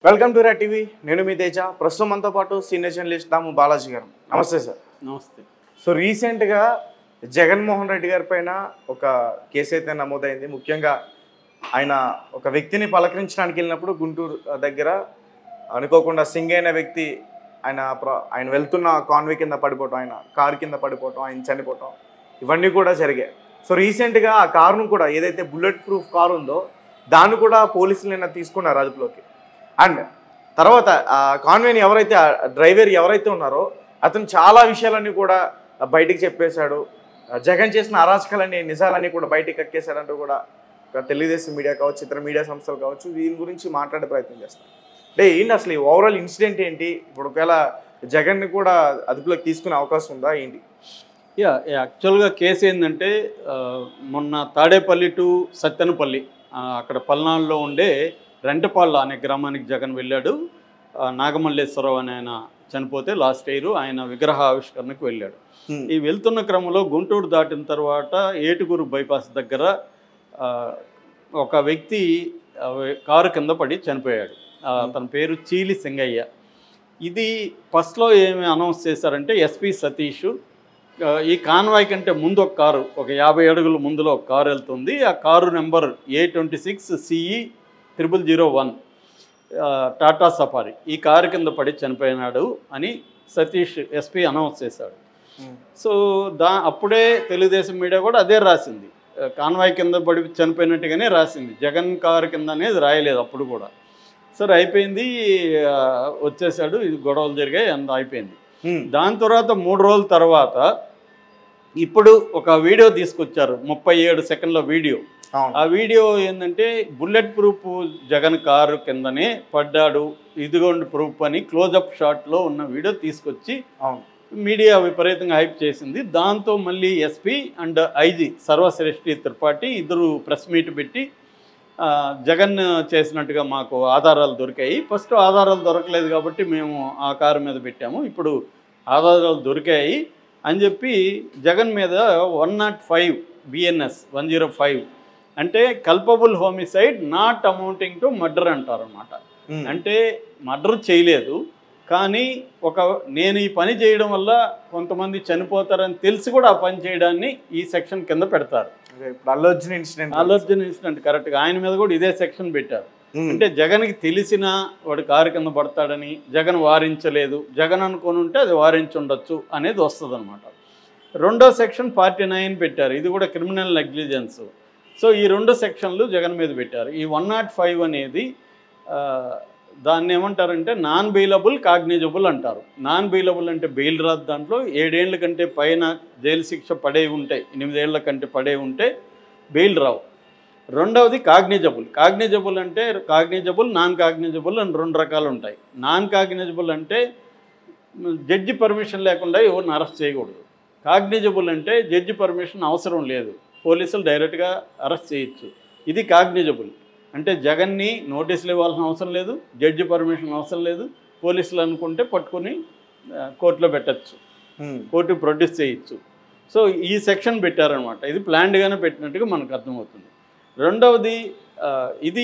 Welcome to red TV. నేను మీ తేజ. ప్రస్తుతం మనతో పాటు సీనియర్ జర్నలిస్ట్ దాము బాలాజీ గారు. నమస్తే సార్. నమస్తే. సో రీసెంట్గా జగన్మోహన్ రెడ్డి గారి పైన ఒక కేసు అయితే నమోదైంది. ముఖ్యంగా ఆయన ఒక వ్యక్తిని పలకరించడానికి వెళ్ళినప్పుడు గుంటూరు దగ్గర అనుకోకుండా సింగ్ అయిన వ్యక్తి ఆయన వెళ్తున్న కాన్వే కింద పడిపోవటం, ఆయన కారు కింద పడిపోవటం, ఆయన చనిపోవటం, ఇవన్నీ కూడా జరిగాయి. సో రీసెంట్గా ఆ కారును కూడా ఏదైతే బుల్లెట్ ప్రూఫ్ కారు ఉందో దాన్ని కూడా పోలీసులు నిన్న తీసుకున్నారు అదుపులోకి. అండ్ తర్వాత ఆ కాన్వేని డ్రైవర్ ఎవరైతే ఉన్నారో అతను చాలా విషయాలన్నీ కూడా బయటికి చెప్పేశాడు. జగన్ చేసిన అరాచకాలన్నీ నిజాలన్నీ కూడా బయటికి కక్కేశాడంటూ కూడా తెలుగుదేశం మీడియా కావచ్చు, ఇతర మీడియా సంస్థలు కావచ్చు, దీని గురించి మాట్లాడే ప్రయత్నం చేస్తాం. అంటే ఏంటి అసలు ఈ ఓవరాల్ ఇన్సిడెంట్ ఏంటి? ఇప్పుడు ఒకవేళ జగన్ని కూడా అదుపులోకి తీసుకునే అవకాశం ఉందా ఏంటి? యాక్చువల్గా కేసు ఏంటంటే మొన్న తాడేపల్లి టు సత్తెనపల్లి అక్కడ పల్నాడులో ఉండే రెంటపాళ్ళ అనే గ్రామానికి జగన్ వెళ్ళాడు. నాగమల్లేశ్వరరావు అని ఆయన చనిపోతే లాస్ట్ ఇయర్ ఆయన విగ్రహ ఆవిష్కరణకు వెళ్ళాడు. ఈ వెళ్తున్న క్రమంలో గుంటూరు దాటిన తర్వాత ఏటుగురు బైపాస్ దగ్గర ఒక వ్యక్తి కారు కింద పడి చనిపోయాడు. తన పేరు చీలి సింగయ్య. ఇది ఫస్ట్లో ఏమి అనౌన్స్ చేశారంటే ఎస్పీ సతీష్ ఈ కాన్వాయ్ కంటే ముందు ఒక కారు, ఒక 50 అడుగుల ముందులో ఒక కారు వెళ్తుంది. ఆ car number A26 CE 0001 Tata safari. ఈ కారు కింద పడి చనిపోయినాడు అని సతీష్ ఎస్పీ అనౌన్స్ చేశాడు. సో అప్పుడే తెలుగుదేశం మీడియా కూడా అదే రాసింది, కాన్వాయ్ కింద పడి చనిపోయినట్టుగానే రాసింది, జగన్ కారు కింద అనేది రాయలేదు అప్పుడు కూడా. సరే అయిపోయింది, వచ్చేసాడు, ఇది గొడవలు జరిగాయి, అంత అయిపోయింది. దాని తర్వాత 3 రోజుల తర్వాత ఇప్పుడు ఒక వీడియో తీసుకొచ్చారు, 37 సెకండ్ల వీడియో. ఆ వీడియో ఏంటంటే బుల్లెట్ ప్రూఫ్ జగన్ కారు కిందనే పడ్డాడు, ఇదిగోండి ప్రూఫ్ అని క్లోజప్ షాట్లో ఉన్న వీడియో తీసుకొచ్చి మీడియా విపరీతంగా హైప్ చేసింది. దాంతో మళ్ళీ ఎస్పీ అండ్ ఐజీ సర్వశ్రేష్ఠి త్రిపాఠి ఇద్దరు ప్రెస్ మీట్ పెట్టి జగన్ చేసినట్టుగా మాకు ఆధారాలు దొరికాయి, ఫస్ట్ ఆధారాలు దొరకలేదు కాబట్టి మేము ఆ కారు మీద పెట్టాము, ఇప్పుడు ఆధారాలు దొరికాయి అని చెప్పి జగన్ మీద 105 BNS 105 అంటే culpable homicide not amounting to murder అంటారు అన్నమాట. అంటే మర్డర్ చేయలేదు కానీ నేను ఈ పని చేయడం వల్ల కొంతమంది చనిపోతారని తెలిసి కూడా ఆ పని చేయడాన్ని ఈ సెక్షన్ కింద పెడతారు. అల్లు అర్జున్ ఇన్సిడెంట్ కరెక్ట్గా ఆయన మీద కూడా ఇదే సెక్షన్ పెట్టారు. అంటే జగన్కి తెలిసిన వాడు కారు కింద పడతాడని జగన్ వారించలేదు, జగన్ అనుకుని ఉంటే అది వారించి ఉండొచ్చు అనేది వస్తుంది అనమాట. రెండో సెక్షన్ 49 పెట్టారు, ఇది కూడా క్రిమినల్ నెగ్లిజెన్స్. సో ఈ 2 సెక్షన్లు జగన్ మీద పెట్టారు. ఈ 105 అనేది దాన్ని ఏమంటారంటే నాన్ బెయిలబుల్ కాగ్నిజబుల్ అంటారు. నాన్ బెయిలబుల్ అంటే బెయిల్ రాదు, దాంట్లో 7 ఏళ్ల కంటే పైన జైలు శిక్ష పడే ఉంటాయి, 8 ఏళ్ల కంటే పడే ఉంటే బెయిల్ రావు. రెండవది కాగ్నిజబుల్ అంటే కాగ్నిజబుల్, నాన్ కాగ్నిజబుల్ అని 2 రకాలు ఉంటాయి. నాన్ కాగ్నిజబుల్ అంటే జడ్జి పర్మిషన్ లేకుండా ఎవరిని అరెస్ట్ చేయకూడదు. కాగ్నిజబుల్ అంటే జడ్జి పర్మిషన్ అవసరం లేదు, పోలీసులు డైరెక్ట్గా అరెస్ట్ చేయొచ్చు. ఇది కాగ్నిజబుల్ అంటే జగన్ని నోటీసులు ఇవ్వాల్సిన అవసరం లేదు, జడ్జి పర్మిషన్ అవసరం లేదు, పోలీసులు అనుకుంటే పట్టుకొని కోర్టులో పెట్టచ్చు, కోర్టు ప్రొడ్యూస్ చేయొచ్చు. సో ఈ సెక్షన్ పెట్టారనమాట. ఇది ప్లాన్డ్గానే పెట్టినట్టుగా మనకు అర్థమవుతుంది. రెండవది ఇది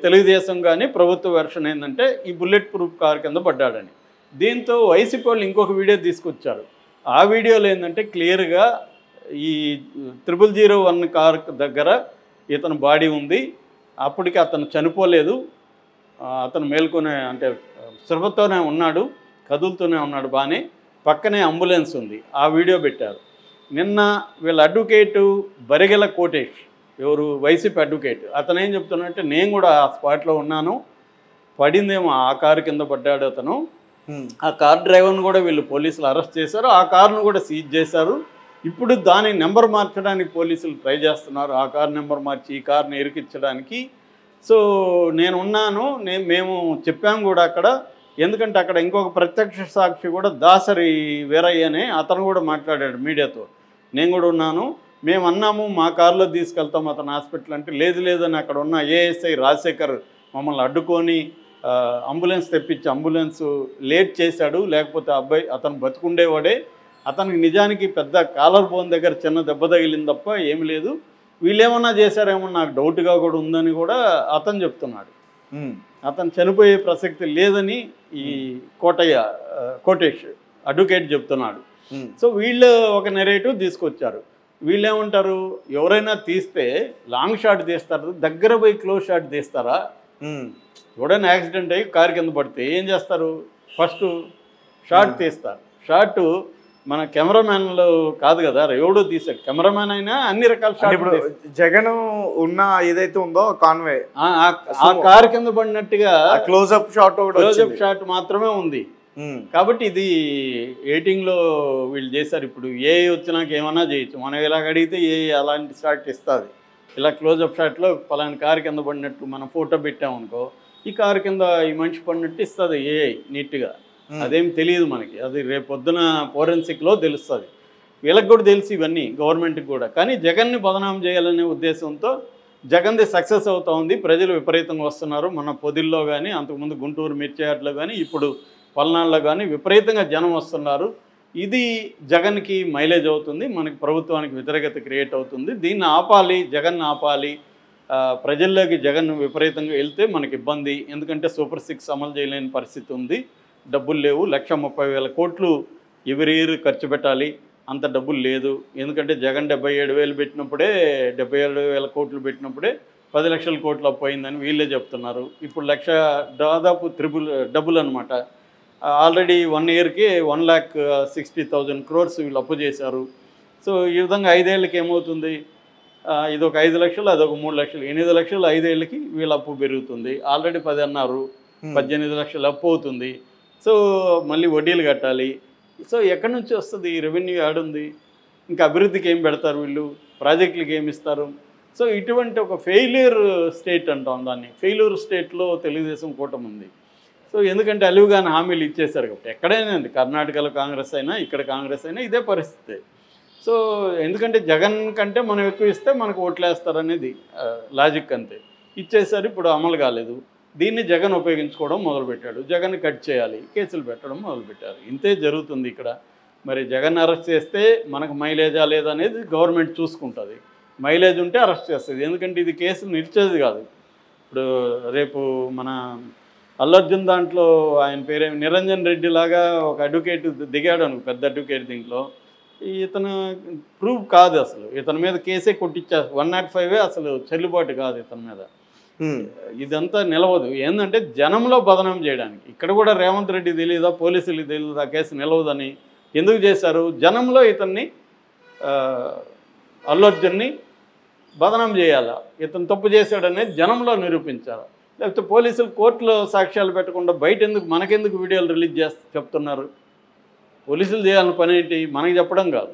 తెలుగుదేశం కానీ ప్రభుత్వ వెర్షన్ ఏంటంటే ఈ బుల్లెట్ ప్రూఫ్ కారు కింద పడ్డాడని. దీంతో వైసీపీ వాళ్ళు ఇంకొక వీడియో తీసుకొచ్చారు. ఆ వీడియోలో ఏంటంటే క్లియర్గా ఈ 0001 కారు దగ్గర ఇతను బాడీ ఉంది, అప్పటికి అతను చనిపోలేదు, అతను మేల్కొనే అంటే స్పృహతోనే ఉన్నాడు, కదులుతూనే ఉన్నాడు బాగానే, పక్కనే అంబులెన్స్ ఉంది. ఆ వీడియో పెట్టారు. నిన్న వీళ్ళ అడ్వకేటు బరిగెల కోటేష్, ఎవరు వైసీపీ అడ్వకేట్, అతను ఏం చెప్తున్నాడంటే నేను కూడా ఆ స్పాట్లో ఉన్నాను, పడిందేమో ఆ కారు కింద పడ్డాడు అతను, ఆ కార్ డ్రైవర్ను కూడా వీళ్ళు పోలీసులు అరెస్ట్ చేశారు, ఆ కారును కూడా సీజ్ చేశారు. ఇప్పుడు దాని నెంబర్ మార్చడానికి పోలీసులు ట్రై చేస్తున్నారు, ఆ కారు నెంబర్ మార్చి ఈ కారుని ఇరికించడానికి. సో నేను ఉన్నాను, మేము చెప్పాము కూడా అక్కడ, ఎందుకంటే అక్కడ ఇంకొక ప్రత్యక్ష సాక్షి కూడా దాసరి వీరయ్యనే అతను కూడా మాట్లాడాడు మీడియాతో, నేను కూడా ఉన్నాను, మేము అన్నాము మా కారులో తీసుకెళ్తాం అతను హాస్పిటల్ అంటే లేదని అక్కడ ఉన్న ఏఎస్ఐ రాజశేఖర్ మమ్మల్ని అడ్డుకొని అంబులెన్స్ తెప్పించి అంబులెన్స్ లేట్ చేశాడు, లేకపోతే అతను బతుకుండేవాడే, అతనికి నిజానికి పెద్ద కాలర్ బోన్ దగ్గర చిన్న దెబ్బ తగిలింది తప్ప ఏమి లేదు, వీళ్ళేమన్నా చేశారేమో నాకు డౌట్గా కూడా ఉందని కూడా అతను చెప్తున్నాడు. అతను చనిపోయే ప్రసక్తి లేదని ఈ కోటేష్ అడ్వకేట్ చెప్తున్నాడు. సో వీళ్ళు ఒక నెరేటివ్ తీసుకొచ్చారు. వీళ్ళు ఏమంటారు, ఎవరైనా తీస్తే లాంగ్ షాట్ తీస్తారు, దగ్గర పోయి క్లోజ్ షాట్ తీస్తారా? ఎవడైనా యాక్సిడెంట్ అయ్యి కారు కింద పడితే ఏం చేస్తారు? ఫస్ట్ షాట్ తీస్తారు. షాట్ మన కెమెరామ్యాన్లు కాదు కదా, ఎవడో తీసాడు. కెమెరామ్యాన్ అయినా అన్ని రకాల షాట్. ఇప్పుడు జగన్ ఉన్న ఏదైతే ఉందో కాన్వే ఆ కారు కింద పడినట్టుగా క్లోజ్అప్ షాట్ మాత్రమే ఉంది. కాబట్టి ఇది ఎడిటింగ్లో వీళ్ళు చేశారు. ఇప్పుడు ఏ వచ్చినాక ఏమన్నా చేయొచ్చు. మనం ఇలాగ అడిగితే ఏ అలాంటి షాట్ ఇస్తుంది. ఇలా క్లోజ్అప్ షాట్లో పలానా కారు కింద పడినట్టు మనం ఫోటో పెట్టామనుకో, ఈ కారు కింద ఈ మనిషి పడినట్టు ఇస్తుంది ఏ నీట్గా. అదేం తెలియదు మనకి, అది రేపు పొద్దున ఫోరెన్సిక్లో తెలుస్తుంది. వీళ్ళకి కూడా తెలుసు ఇవన్నీ, గవర్నమెంట్కి కూడా. కానీ జగన్ని బదనాం చేయాలనే ఉద్దేశంతో జగన్ది సక్సెస్ అవుతూ ఉంది. ప్రజలు విపరీతంగా వస్తున్నారు. మన పొదిల్లో కానీ, అంతకుముందు గుంటూరు మిర్చియాట్లో కానీ, ఇప్పుడు పల్నాడులో కానీ విపరీతంగా జనం వస్తున్నారు. ఇది జగన్కి మైలేజ్ అవుతుంది, మనకి ప్రభుత్వానికి వ్యతిరేకత క్రియేట్ అవుతుంది. దీన్ని ఆపాలి, జగన్ ఆపాలి. ప్రజల్లోకి జగన్ విపరీతంగా వెళ్తే మనకి ఇబ్బంది. ఎందుకంటే సూపర్ 6 అమలు చేయలేని పరిస్థితి ఉంది. డబ్బులు లేవు. 1,30,000 కోట్లు ఎవరి ఇయర్ ఖర్చు పెట్టాలి, అంత డబ్బులు లేదు. ఎందుకంటే జగన్ 77,000 పెట్టినప్పుడే, 77,000 కోట్లు పెట్టినప్పుడే 10 లక్షల కోట్లు అప్పు అయిందని వీళ్ళే చెప్తున్నారు. ఇప్పుడు దాదాపు డబుల్ అనమాట. ఆల్రెడీ 1 ఇయర్కి 1,60,000 crores వీళ్ళు అప్పు చేశారు. సో ఈ విధంగా 5 ఏళ్ళకి ఏమవుతుంది, ఇదొక 5 లక్షలు, అదొక 3 లక్షలు, 8 లక్షలు 5 ఏళ్ళకి వీళ్ళ అప్పు పెరుగుతుంది. ఆల్రెడీ 10 అన్నారు, 18 లక్షలు అప్పు అవుతుంది. సో మళ్ళీ వడ్డీలు కట్టాలి. సో ఎక్కడి నుంచి వస్తుంది ఈ రెవెన్యూ? ఆడుంది. ఇంకా అభివృద్ధికి ఏం పెడతారు వీళ్ళు, ప్రాజెక్టులకి ఏమి ఇస్తారు? సో ఇటువంటి ఒక ఫెయిల్యూర్ స్టేట్ అంటాం దాన్ని. ఫెయిల్యూర్ స్టేట్లో తెలుగుదేశం కూటమి ఉంది. సో ఎందుకంటే అలివుగాని హామీలు ఇచ్చేశారు కాబట్టి. ఎక్కడైనా కర్ణాటకలో కాంగ్రెస్ అయినా, ఇక్కడ కాంగ్రెస్ అయినా ఇదే పరిస్థితి. సో ఎందుకంటే జగన్ కంటే మనం ఎక్కువ ఇస్తే మనకు ఓట్లేస్తారనేది లాజిక్ అంతే. ఇచ్చేసారు, ఇప్పుడు అమలు కాలేదు. దీన్ని జగన్ ఉపయోగించుకోవడం మొదలుపెట్టాడు. జగన్ కట్ చేయాలి, కేసులు పెట్టడం మొదలుపెట్టారు. ఇంతే జరుగుతుంది ఇక్కడ. మరి జగన్ అరెస్ట్ చేస్తే మనకు మైలేజా లేదనేది గవర్నమెంట్ చూసుకుంటుంది. మైలేజ్ ఉంటే అరెస్ట్ చేస్తుంది. ఎందుకంటే ఇది కేసు నిలిచేది కాదు. ఇప్పుడు రేపు మన అల్లు అర్జున్ దాంట్లో ఆయన పేరేమి నిరంజన్ రెడ్డి లాగా ఒక అడ్వకేట్ దిగాడు అనుకో, పెద్ద అడ్వకేట్. దీంట్లో ఇతను ప్రూవ్ కాదు అసలు. ఇతని మీద కేసే కొట్టించారు. 105 అసలు చెల్లుబాటు కాదు ఇతని మీద. ఇదంతా నిలవదు. ఏంటంటే జనంలో బదనాం చేయడానికి. ఇక్కడ కూడా రేవంత్ రెడ్డి తెలియదా, పోలీసులకు తెలియదు ఆ కేసు నిలవదని. ఎందుకు చేశారు? జనంలో ఇతన్ని అల్లు అర్జున్ని బదనాం చేయాలా, ఇతను తప్పు చేశాడనేది జనంలో నిరూపించాలి. లేకపోతే పోలీసులు కోర్టులో సాక్ష్యాలు పెట్టకుండా బయట ఎందుకు, మనకెందుకు వీడియోలు రిలీజ్ చెప్తున్నారు? పోలీసులు చేయాలని పని ఏంటి? మనకి చెప్పడం కాదు.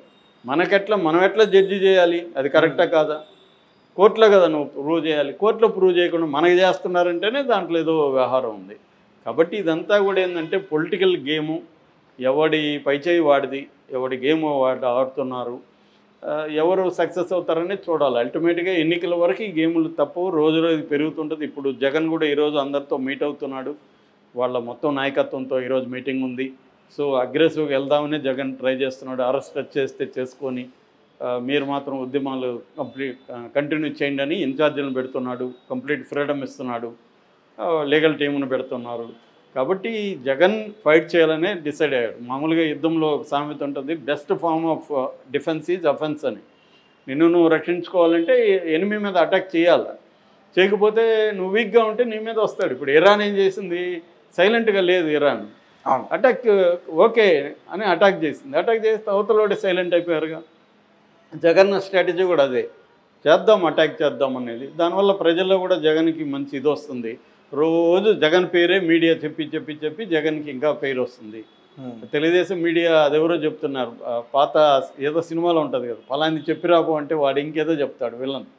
మనం ఎట్లా జడ్జి చేయాలి, అది కరెక్టా కాదా? కోర్టులో కదా నువ్వు ప్రూవ్ చేయాలి. కోర్టులో ప్రూవ్ చేయకుండా మనకి చేస్తున్నారంటేనే దాంట్లో ఏదో వ్యవహారం ఉంది. కాబట్టి ఇదంతా కూడా ఏంటంటే పొలిటికల్ గేము. ఎవడి పైచేయి వాడిది, ఎవడి గేమ్ వాడు ఆడుతున్నారు. ఎవరు సక్సెస్ అవుతారనే చూడాలి. అల్టిమేట్గా ఎన్నికల వరకు ఈ గేములు తప్పవు. రోజు రోజు పెరుగుతుంటుంది. ఇప్పుడు జగన్ కూడా ఈరోజు అందరితో మీట్ అవుతున్నాడు. వాళ్ళ మొత్తం నాయకత్వంతో ఈరోజు మీటింగ్ ఉంది. సో అగ్రెసివ్గా వెళ్దామని జగన్ ట్రై చేస్తున్నాడు. అరెస్ట్ చేస్తే చేసుకొని మీరు మాత్రం ఉద్యమాలు కంటిన్యూ చేయండి అని ఇన్ఛార్జీలను పెడుతున్నాడు. కంప్లీట్ ఫ్రీడమ్ ఇస్తున్నాడు. లీగల్ టీమును పెడుతున్నారు. కాబట్టి జగన్ ఫైట్ చేయాలనే డిసైడ్ అయ్యాడు. మామూలుగా యుద్ధంలో ఒక సామెత ఉంటుంది, best form of defence is offence అని. నువ్వు రక్షించుకోవాలంటే ఎనిమీ మీద అటాక్ చేయాలి. చేయకపోతే నువ్వు వీక్గా ఉంటే నీ మీద వస్తాడు. ఇప్పుడు ఇరాన్ ఏం చేసింది? సైలెంట్గా లేదు. ఇరాన్ అటాక్ ఓకే అని అటాక్ చేసింది. అటాక్ చేస్తే అవతలోడే సైలెంట్ అయిపోయారుగా. జగన్ స్ట్రాటజీ కూడా అదే, చేద్దాం, అటాక్ చేద్దాం అనేది. దానివల్ల ప్రజల్లో కూడా జగన్కి మంచి ఇది వస్తుంది. రోజు జగన్ పేరే మీడియా చెప్పి జగన్కి ఇంకా పేరు వస్తుంది. తెలుగుదేశం మీడియా అదెవరో చెప్తున్నారు, పాత ఏదో సినిమాలో ఉంటుంది కదా, ఫలాంది చెప్పిరాబో అంటే వాడు ఇంకేదో చెప్తాడు విలన్.